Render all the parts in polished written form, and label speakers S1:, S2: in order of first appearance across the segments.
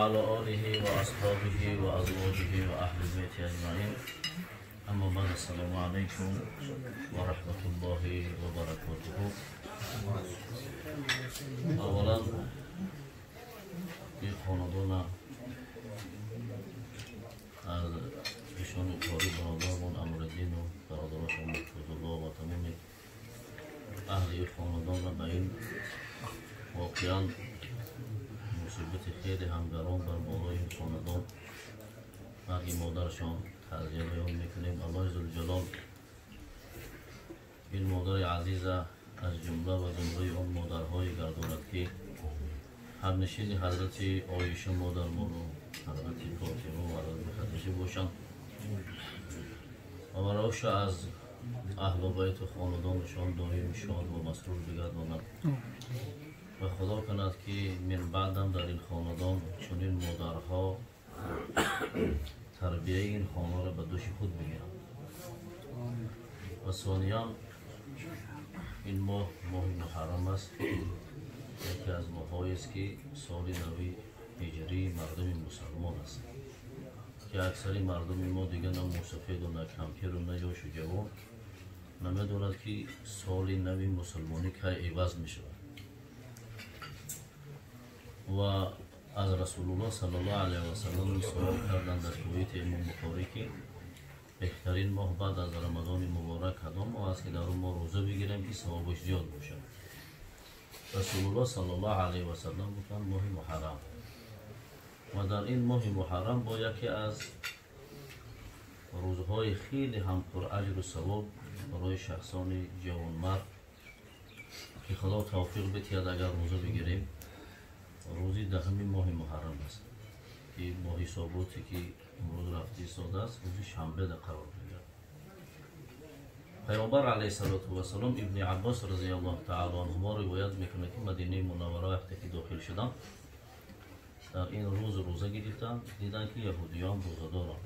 S1: وعلى آله وأصحابه وأزواجه وأهل بيته أجمعين. أما بعد، السلام عليكم ورحمة الله وبركاته. أولا في خاندان از ایشان کاری برادرمون امرالدین و برادرشون مرتضی و تمام اهل خاندان و به این واقعا مصیبت خیلی همگران بر بالای این خاندان مرگ مادرشان تعزیه بیان میکنیم. الله ذوالجلال این مادر عزیز از جمله و زمره آن مادرهای گرداند که همنشین حضرت عایشه مادرمان و حضرت فاطمه و حضرت خدیجه باشند و برایش از اهل بیت خاندانشان دائم شاد و مسرور بگرداند و خدا کند که من بعدم در این خاندان چنین مادرها تربیه این خانه را به دوش خود بگیرند. و ثانیاً این ماه محرم است، یکی از ماهایی است که سال نوی هجری مردم مسلمان است که اکثری مردم ما دیگه نه موسفید و نه کمپیر و نه جوش و جوان نمیدوند که سال نوی مسلمانی که عوض می شود. و از رسول الله صلی الله علیه و سلم سوال کردند در روایت امام بخاری که بهترین ماه بعد از رمضان مبارک کدام ماه است که در اون ما روزه بگیریم که ثوابش زیاد باشد. رسول الله صلی الله علیه و سلم گفتند ماه محرم. و در این ماه محرم با یکی از روزهای خیلی هم پر اجر و ثواب برای شخصان جوانمرد که خدا توفیق بتید اگر روزه بگیریم، روزی دهم ماه محرم است که ماه حساباتی که امروز رفتی ساده است روزی شنبه در قرار میگیرد. پیامبر علیه السلام ابن عباس رضی الله تعالی عنهما روایت میکنه که مدینه منوره وقتی که داخل شدن در این روز روزه گرفتن، دیدن که یهودیان روزه دارن.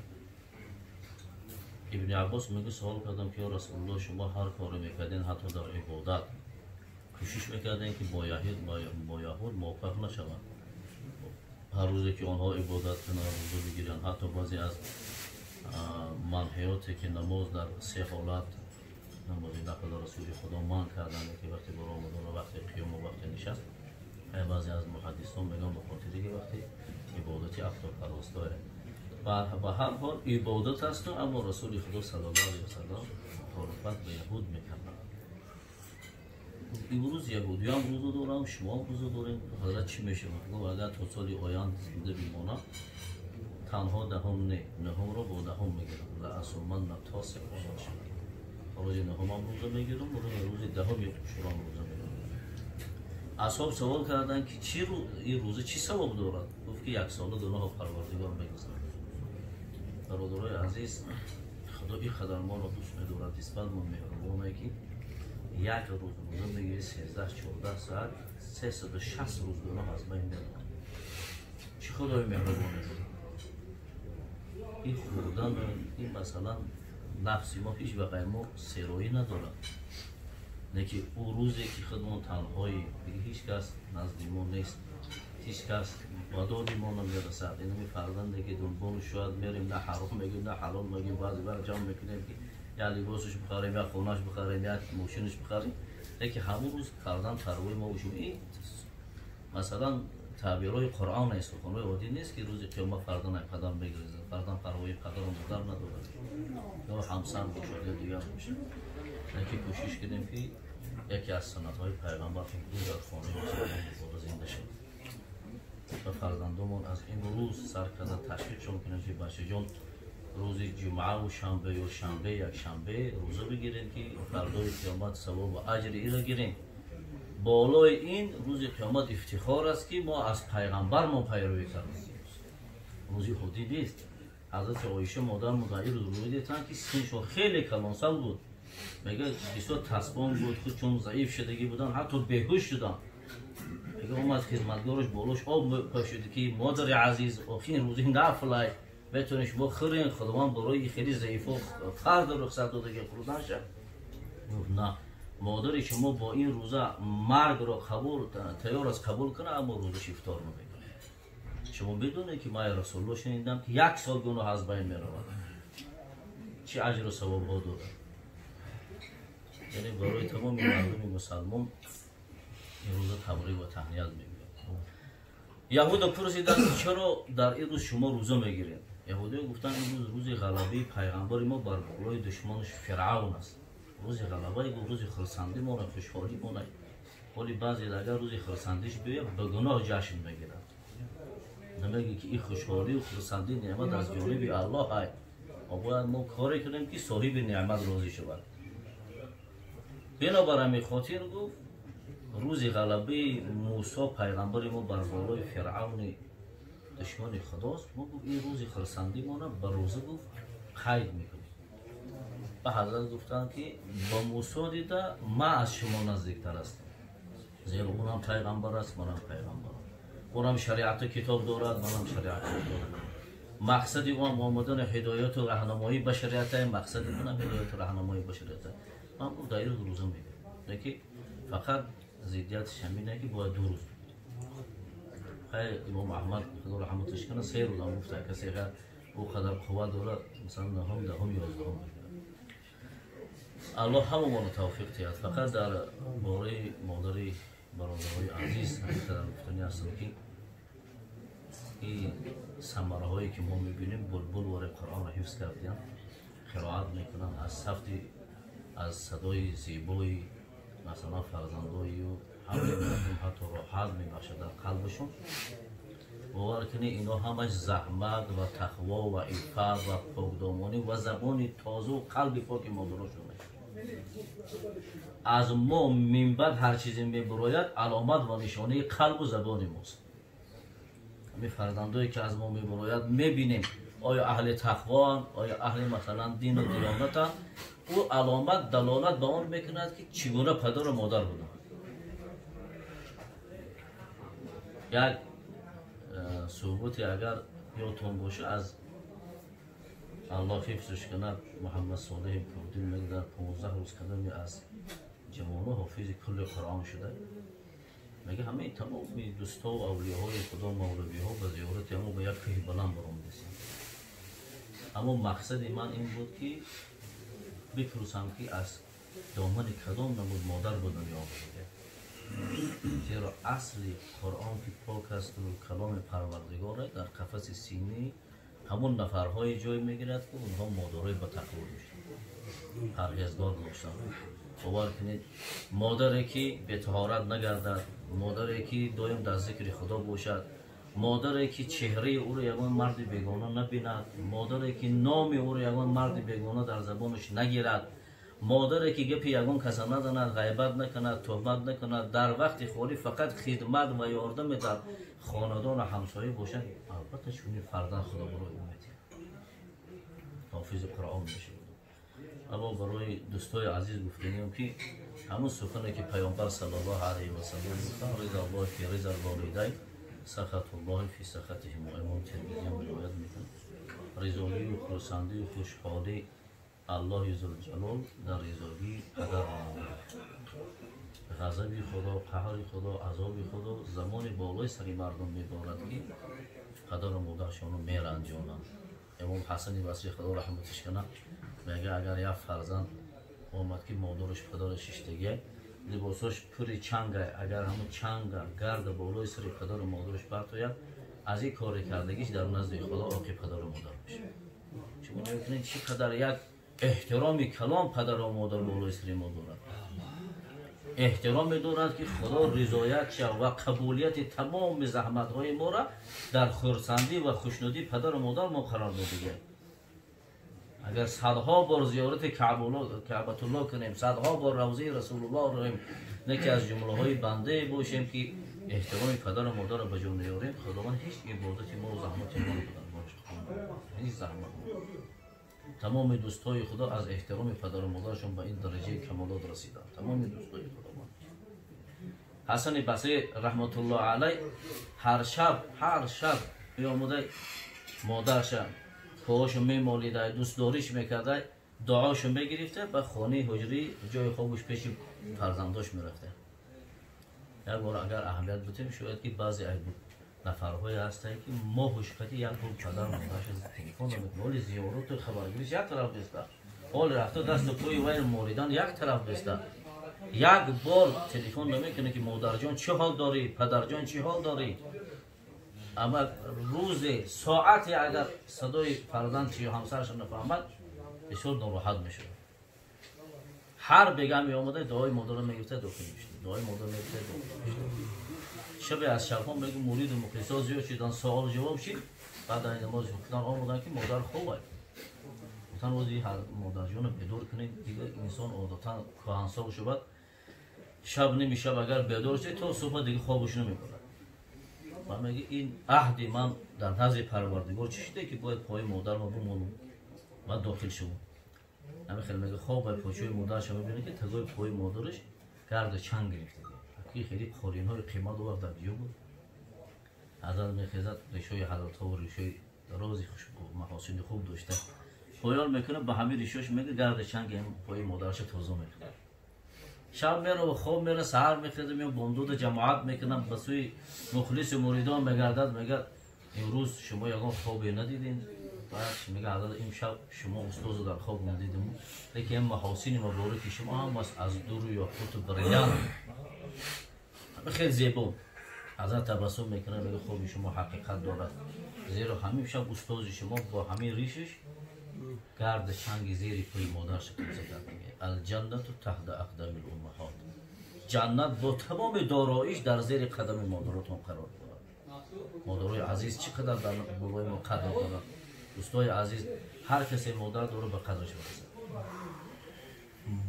S1: ابن عباس میگه سوال کردم که یا رسول الله شما هر کاری میکردین حتی در عبادت کوشش میکردین که با یهود موافق نشوند، هر روزی که آنها عبادت کنند روزه بگیرن، حتی بعضی از منحیاتی که نماز در سه حالت نمازی نقل رسول خدا من کردن که وقتی برای رمضان و وقتی قیام و وقتی نشست، بعضی از محدثان میگن به خاطر که وقتی عبادتی افطار پرستاره و هر حال عبادت است، اما رسول خدا صلی الله علیه و سلم مخالفت به یهود میکردن. امروز یهودیان روزه دارن، شما روزه دارین، حضرت چی میشه؟ میگه اگر تا سال آینده زنده بمانم تنها دهم نهم را با دهم میگیرم لأصومن تاسع باشم. روز نهم هم روزه میگیرم، روز دهم یک شورام روزه میگیرم. اصحاب سوال کردن که چی این روزه چی ثواب دارد؟ گفت که یک ساله گناه پروردگار بگذارد. برادرای عزیز، خدا این قدر ما را دوست می‌دارد، نسبت ما مهربانه که یک روز روزه میگیری 13-14 ساعت 360 روز گناه از بین میره. چی خدای مهربانه؟ این خوردن این مثلا نفس ما هیچ وقت ما سرایی ندارد. نه که او روزی که خودمون تنهایی دیگه هیچ کس نزد ما نیست، هیچ کس ودادی ما نمیرسد. این فرزنده که دنبال شاید میریم، نه حرام میگیم نه حلال میگیم، بعضی وقت جمع میکنیم که یا لباسش بخریم یا خونش بخریم یا ماشینش بخریم، لیکن همون روز فرزند تروی ما باشیم. این مثلا تعبیرهای قرآن نیست، خونهای عادی نیست که روز قیامت فرزند قدم بگیرد، فرزند تروی قدر مقدار ندارد یا همسر باشد یا دیگر باشد. لیکن کوشش کنیم که یکی از سنت‌های پیغمبر که در خانه مسلمان زنده شد و فرزندمون از این روز سر کردن تشویقشون کنیم که بچه جان روز جمعه و شنبه یا شنبه یک شنبه روزه بگیریم که فردای قیامت ثواب و اجر ای را گیریم. بالای این روز قیامت افتخار است که ما از پیغمبر ما پیروی کردیم. روزی خودی نیست. حضرت عایشه مادر مدعی روزی دیدن که سنشون خیلی کلانسال بود، میگه بسیار تسبان بود، خود چون ضعیف شدگی بودن حتی بیهوش شدن. میگه اومد خدمتگارش بالاش آب پاشید که مادر عزیز آخرین روزی نفلای بتونی شما خورین، خداوند برای خیلی ضعیفا فرد رخصت داده که خوردن شد. نه، مادر شما با این روزه مرگ را قبول تیار است قبول کنه، اما روزش افطار نمیکنه. شما بدونید که ما رسول الله شنیدم که 1 سال گناه از بین میرود. چه اجر و ثواب ها داره. یعنی برای تمام مردم مسلمان این روز تبریک و تهنیت میگیرند. یهود پرسیدند چرا در این روز شما روزه میگیرید؟ یهودی گفتند این روز غلبه پیغمبر ما بر بالای دشمنش فرعون است. روز غلبه روز خرسندی ما، خوشحالی ما نه. ولی بعضی اگر روز خرسندیش بیاد به گناه جشن میگیرند. نمیگه که این خوشحالی و خرسندی نعمت از جانب الله است. ما باید ما کاری کنیم که صاحب نعمت راضی شود. بنابر همین خاطر گفت روز غلبه موسی پیغمبر ما بر بالای فرعون دشمن خداست. ما گفت این روز خرسندی ما نه به روزه گفت قید میکنیم. به حضرت گفتن که با موسی دیده ما از شما نزدیکتر هستیم، زیرا اونم پیغمبر است، منم پیغمبرم. اونم شریعت و کتاب دارد، منم شریعت دارم. مقصد اونم آمدن هدایت و راهنمایی بشریت است، مقصد اونم هدایت و راهنمایی بشریت است. من گفت دایر روزه میگیرم، لیکن فقط زیدیتش همینه که باید 2 روز. خیلی امام احمد خدا رحمتش کنه 3 روز هم گفته کسی که او قدر قوت داره مثلا 9 10 11 میگیره. الله همون توفیق دهد. فقط در باره مادری برادرهای عزیز در گفتنی هستم که این ثمره هایی که ما میبینیم بلبل وارد قرآن را حفظ کردیم، قرائت میکنن از صفتی از صدای زیبایی مثلا فرزندایی و همه مردم حتی راحت میبخشد در قلبشون. باور کنی اینا همش زحمت و تقوا و عفت و پاکدامانی و زبان تازه و قلب پاک مادرشون. از ما من بعد هر چیزی میبراید علامت و نشانه قلب و زبان ماست. همین فرزندایی که از ما میبراید میبینیم آیا اهل تقوا، آیا اهل مثلا دین و دیانت، او علامت دلالت به آن میکند که چگونه پدر و مادر بودن. یک صحبتی اگر یادتون باشه از الله حفظش کند محمد صالح کردی میگه در 15 روز قدمی از جوانو حافظ کل قرآن شده. میگه همه تمام دوستا و اولیاءهای خدا مولوی ها به زیارت همو به یک کوه بلند برآمدند. اما مقصد من این بود که بپرسم که از دامن کدام نمود مادر به دنیا آمده. زیرا اصل قرآن که پاک است و کلام پروردگار در قفس سینه همون نفرهای جای میگیرد که اونها مادرای با تقوا داشتند، پرهیزگار باشند. باور کنید مادری که به طهارت نگردد، مادری که دائم در ذکر خدا باشد، مادری که چهره او را یگان مرد بیگانه نبیند، مادری که نام او را یگان مرد بیگانه در زبانش نگیرد، مادری که گپ یگان کس نداند، غیبت نکند، تهمت نکند، در وقت خالی فقط خدمت و یاردم در خاندان و همسایه باشد. البته چون فرزند خدا برای امتی حافظ قرآن میشه. اما برای دوستای عزیز گفتنیم که همون سخنی که پیامبر صلی الله علیه و سلم گفتن رضا الله فی رضا الوالدین سخط الله فی سخطهم. امام ترمذی هم روایت میکنه رضایی و خرسندی و خوشحالی الله ذوالجلال در رضایی پدر و مادر. غضب خدا، قهر خدا، عذاب خدا زمان بالای سر مردم میبارد که پدر و مادرشون رو میرنجانند. امام حسن بصری خدا رحمتش کنه میگه اگر یک فرزند آمد که مادرش پدرش اشتگه لباساش پوری چنگه، اگر همون چنگ گرد بالای سر پدر و مادرش برتاید از این کار کردگیش در نزد خدا آقای پدر و مادر میشه. شما میبینید چقدر یک احترامی کلام پدر و مادر بالای سر ما دارد. احترام میدونند که خدا رضایت شد و قبولیت تمام زحمت های ما را در خرسندی و خوشنودی پدر و مادر ما قرار داده. اگر صدها بار زیارت کعبه الله کنیم، صدها بار روضه رسول الله رو نکی از جمله های بنده باشیم که احترام پدر و مادر را به جا نیاریم، خداوند هیچ عبادتی ما و زحمتی ما نمی‌کند. هیچ زحمت. تمام دوستای خدا از احترام پدر و مادرشون به این درجه کمالات رسیدند. تمام دوستای خدا. حسن بصری رحمت الله علیه هر شب میآمده مادرش پاهاشو میمالیده، دوست داریش میکرده، دعاشو میگرفته، به خانه حجری جای خوابش پیش فرزنداش میرفته. یک بار اگر اهمیت بتیم شاید که بعضی نفرهای هستند که ما هوشکتی یک بار پدر مادرش از تلفن نمیکنه ولی زیارت و خبرگیریش یک طرف بسته حال رفته دست توی ویر موریدان یک طرف بسته یک بار تلفن نمیکنه که مادر جان چه حال داری پدر جان چه حال داری اما روز ساعتی اگر صدای فرزند یا همسرش نفهمد بسیار ناراحت میشه هر بگم می آمده دعای مادر رو میگفته داخل میشه دعای مادر میگفته داخل میشه شب از شبها میگه مرید مخلصا زیاد شدن سوال جواب شد بعد از نماز خودن آمدن که مادر خوبه گفتن وزی هر مادر جان بدور کنید دیگه انسان عادتا کهنسال شود شب نمیشه اگر بدور شد تا صبح دیگه خوابش نمیبره و میگه این عهد من در نزد پروردگار چی شده که باید پای مادر ما بمونم و داخل شوم همه خیلی میگه خواب پاچوی مادرش میبینه که تگای پای مادرش گرد چنگ گرفته که خیلی قرین های قیمت و وقت در بیو بود حضرت میخیزد ریشوی حضرت ها و ریشوی رازی محاسن خوب داشته پایال میکنه به همه ریشوش میگه گرد چنگ این پای مادرش تازه میکنه شب میره و خواب میره سحر میخیزه میگه بندود جماعت میکنم به سوی مخلص موریدان میگردد میگه امروز شما یکان خوابی ندیدین بعد میگه حضرت امشب شما استاد در خواب ندیدیم لیکن این محاسن مبارک شما هم از دور یا خود بریان خیلی زیبا حضرت تبسم میکنه میگه خواب شما حقیقت دارد زیرا همین شب استاد شما با همین ریشش گرد چنگ زیر پای مادرش کنسه کرد میگه الجنت تحت اقدام الامهات جنت با تمام داراییش در زیر قدم مادراتون قرار دارد مادرای عزیز چقدر در بالای ما قدر دارد دوستای عزیز هر کسی مادر داره به قدرش برسه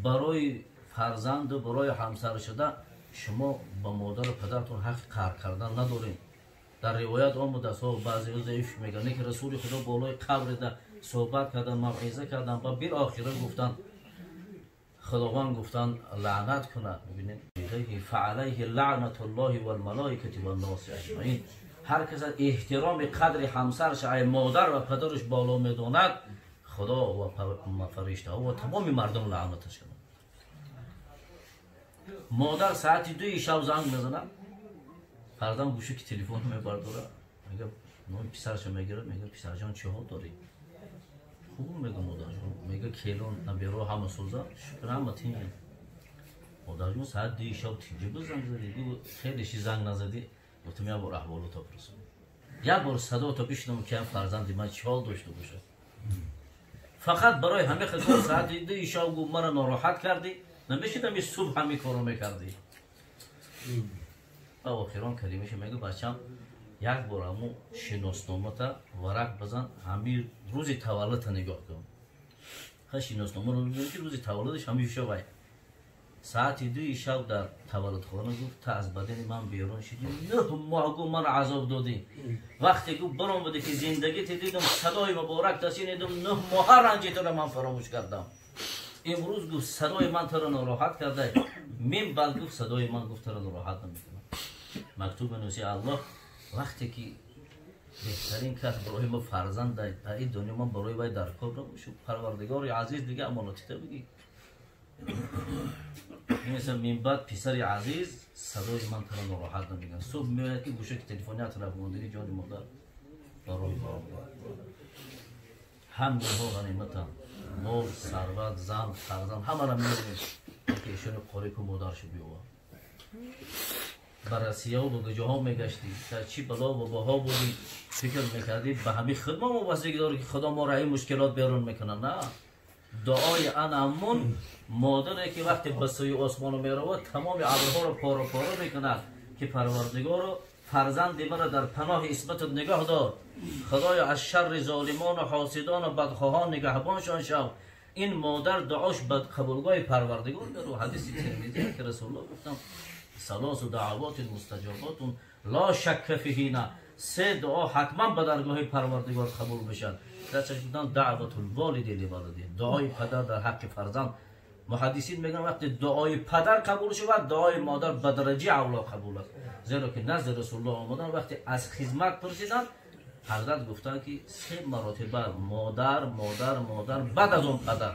S1: برای فرزند و برای همسر شده شما با مادر و پدرتون حق قهر کردن ندارین در روایت آمده صاحب بعضی روز ضعیف میگن که رسول خدا بالای قبر ده صحبت کردن موعظه کردن و بیر آخره گفتن خداوند گفتن لعنت کنه ببینید فعلیه لعنت الله و الملائکه و الناس اجمعین هر کس احترام قدر همسرش ای مادر و پدرش بالا میداند خدا و فرشته و تمام مردم لعنتش کنند مادر ساعت 2 شب زنگ میزنه فرزند گوشه که تلفن میبرداره میگه نام پسرش میگیره میگه پسر جان چه حال داری خوب میگه مادر جان میگه کیلون نبیرو همه سوزا شکر همه تینگی مادر جان ساعت 2 شب تینگی بزنگ زدی خیلی شی زنگ نزدی گفتم یا بار احوالو تا پرسم یک بار صدا تا بشنم که فرزند من چه حال داشته باشه فقط برای همه خدمت ساعت 2 شب گفت مرا ناراحت کردی نمیشیدم یه صبح همی کارو میکردی و آخران کریمش میگه بچم یک بار همو شناسنامه تا ورق بزن همین روز تولد تا نگاه کن خیلی شناسنامه رو ببینی که روز تولدش همین شبه ساعت 2 شب در تولد خانه گفت تا از بدن من بیرون شدی 9 ماه گفت من عذاب دادی وقتی گفت برام بده که زندگی دیدم صدای مبارک تا شنیدم 9 ماه رنجی تو رو من فراموش کردم امروز گفت صدای من تو رو ناراحت کرده من بعد گفت صدای من گفت تو رو ناراحت نمیکنم مکتوب نوشته الله وقتی که بهترین کس برای ما فرزند در این دنیا من برای وای در کار رو شو پروردگار عزیز دیگه امانتی تو بگی مثلا من بعد پسر عزیز صدای من تو رو ناراحت نمیکنه صبح میاد که گوشه که تلفنی اطراف موندی جان مادر برای هم ها غنیمتم مال ثروت زن فرزند همه را میبینیم که ایشون قریب و مادر شو بیوه بررسی ها و گجه میگشتی در چی بلا و باها بودی فکر میکردی به همین خدمه ما واسه داره که خدا ما را این مشکلات بیرون میکنه نه دعای انامون مادره که وقتی به سوی آسمان میروه تمام ابرها رو پارو پارو میکنه که پروردگار فرزند مرا در پناه اسمت نگاه دار خدایا از شر ظالمان و حاسدان و بدخواهان نگهبانشان شو این مادر دعاش بد قبولگاه پروردگار در حدیث ترمذی که رسول الله گفتم ثلاث دعوات مستجابات لا شک فیهن سه دعا حتما به درگاه پروردگار قبول بشن در چشم دعوت الوالد لولده دعای پدر در حق فرزند محدثین میگن وقتی دعای پدر قبول شود دعای مادر به درجه اولا قبول است زیرا که نزد رسول الله آمدن وقتی از خدمت پرسیدن حضرت گفتن که سه مراتبه مادر بعد از اون پدر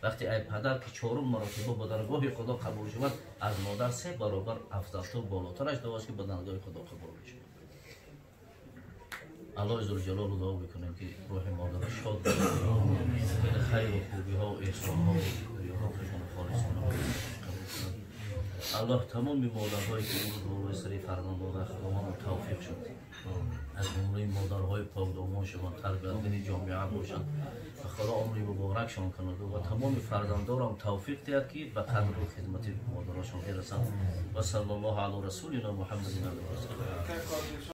S1: وقتی ای پدر که 4 مراتبه به درگاه خدا قبول شود از مادر 3 برابر افضلتر و بالاترش دعاست که به درگاه خدا قبول بشه الله عزوجل دعا بکنیم که روح مادر شاد خیر و خوبی ها و احسان ها و روحشون خالص کنه. الله تمام مادرهایی که امروز به سری فرمان داده خداوند توفیق شد از جمله مادرهای پاک دامان شوند، تربیت دین جامعه باشند و خدا عمری مبارکشان کند و تمام فرزندانم توفیق دهد که به قدر و خدمت مادرشان برسند و صلی الله علی رسولنا محمد.